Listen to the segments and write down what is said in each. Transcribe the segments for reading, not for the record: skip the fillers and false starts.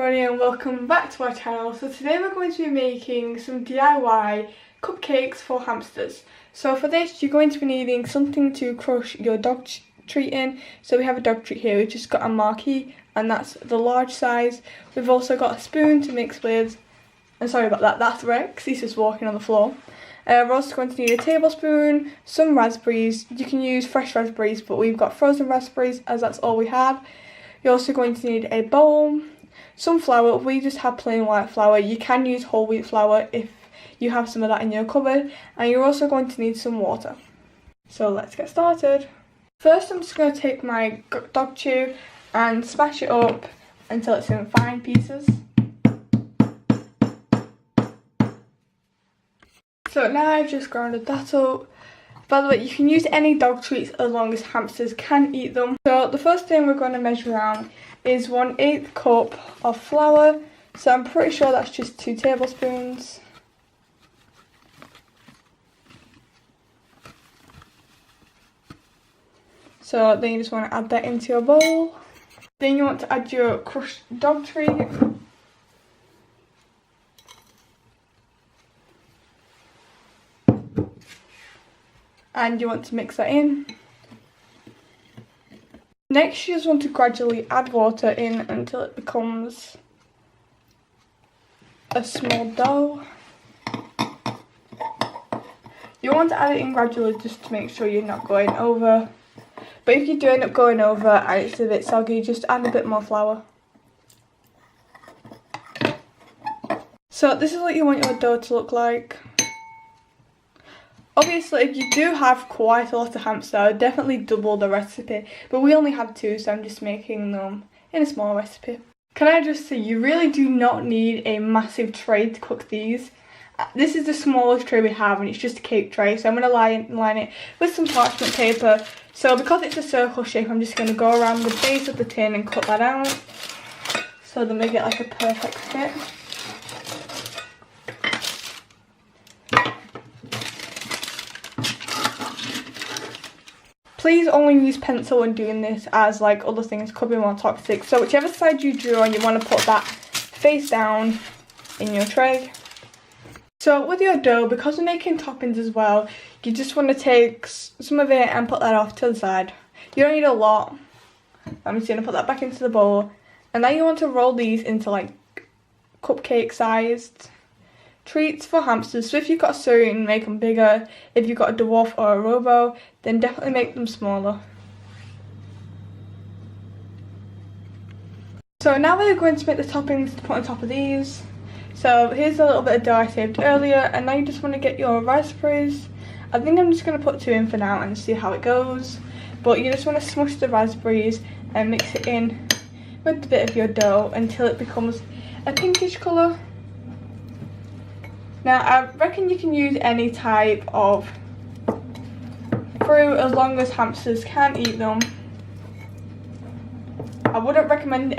everybody and welcome back to our channel. So today we're going to be making some DIY cupcakes for hamsters. So for this you're going to be needing something to crush your dog treat in. So we have a dog treat here, we've just got a marquee and that's the large size. We've also got a spoon to mix with, and sorry about that, that's Rex, he's just walking on the floor. We're also going to need a tablespoon, some raspberries. You can use fresh raspberries but we've got frozen raspberries as that's all we have. You're also going to need a bowl, some flour. We just have plain white flour. You can use whole wheat flour if you have some of that in your cupboard, and you're also going to need some water. So let's get started. First I'm just going to take my dog chew and smash it up until it's in fine pieces. So now I've just grounded that up. By the way, you can use any dog treats as long as hamsters can eat them. So the first thing we're going to measure out is 1/8 cup of flour. So I'm pretty sure that's just 2 tablespoons. So then you just want to add that into your bowl. Then you want to add your crushed dog treat. And you want to mix that in. Next you just want to gradually add water in until it becomes a small dough. You want to add it in gradually just to make sure you're not going over. But if you do end up going over and it's a bit soggy, just add a bit more flour. So this is what you want your dough to look like. Obviously, if you do have quite a lot of hamster, I would definitely double the recipe. But we only have 2, so I'm just making them in a small recipe. Can I just say, you really do not need a massive tray to cook these. This is the smallest tray we have and it's just a cake tray. So I'm going to line it with some parchment paper. So because it's a circle shape, I'm just going to go around the base of the tin and cut that out. So then we get like a perfect fit. Please only use pencil when doing this, as like other things could be more toxic. So whichever side you drew on, you want to put that face down in your tray. So with your dough, because we're making toppings as well, you just want to take some of it and put that off to the side. You don't need a lot. I'm just going to put that back into the bowl. And now you want to roll these into like cupcake sized treats for hamsters. So if you've got a Syrian, make them bigger. If you've got a dwarf or a robo, then definitely make them smaller. So now we're going to make the toppings to put on top of these. So here's a little bit of dough I saved earlier, and now you just want to get your raspberries. I think I'm just going to put 2 in for now and see how it goes. But you just want to smush the raspberries and mix it in with a bit of your dough until it becomes a pinkish colour. Now I reckon you can use any type of fruit as long as hamsters can eat them. I wouldn't recommend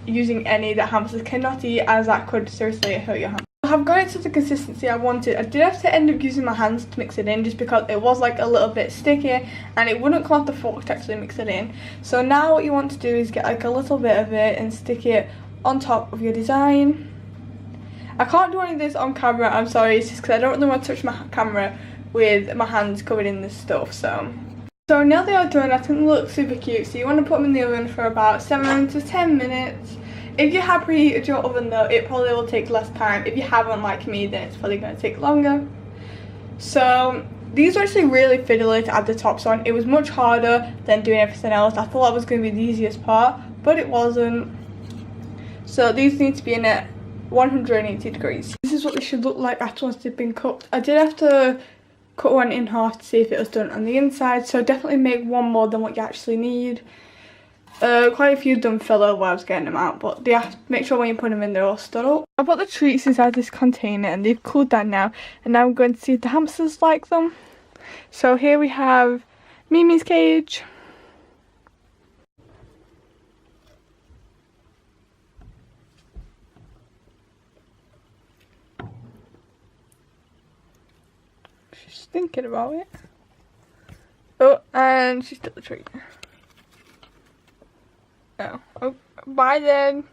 using any that hamsters cannot eat, as that could seriously hurt your hamster. I've got it to the consistency I wanted. I did have to end up using my hands to mix it in just because it was like a little bit sticky and it wouldn't come off the fork to actually mix it in. So now what you want to do is get like a little bit of it and stick it on top of your design. I can't do any of this on camera, I'm sorry, it's just because I don't really want to touch my camera with my hands covered in this stuff. So now they are done, I think they look super cute. So you want to put them in the oven for about 7 to 10 minutes. If you have preheated your oven though, it probably will take less time. If you haven't, like me, then it's probably going to take longer. So these are actually really fiddly to add the tops on. It was much harder than doing everything else. I thought that was going to be the easiest part, but it wasn't. So these need to be in at 180 degrees. This is what they should look like after once they've been cooked. I did have to cut one in half to see if it was done on the inside, so definitely make one more than what you actually need. Quite a few done filler while I was getting them out, but you have to make sure when you put them in they're all stood up. I put the treats inside this container and they've cooled down now, and now I'm going to see if the hamsters like them. So here we have Mimi's cage. She's thinking about it. Oh, and she took the treat. Oh, bye then.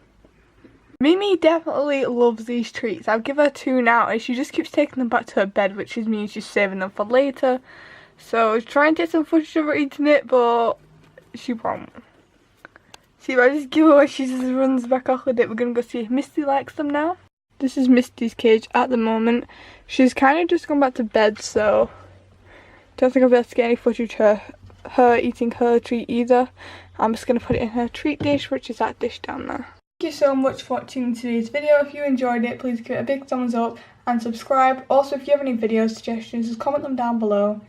Mimi definitely loves these treats. I'll give her 2 now and she just keeps taking them back to her bed, which means she's saving them for later. So I was trying to take some footage of her eating it, but she won't. See, if I just give her away, she just runs back off with it. We're going to go see if Misty likes them now. This is Misty's cage at the moment. She's kind of just gone back to bed, so don't think I'll be able to get any footage of her eating her treat either. I'm just going to put it in her treat dish, which is that dish down there. Thank you so much for watching today's video. If you enjoyed it, please give it a big thumbs up and subscribe. Also, if you have any video suggestions, just comment them down below.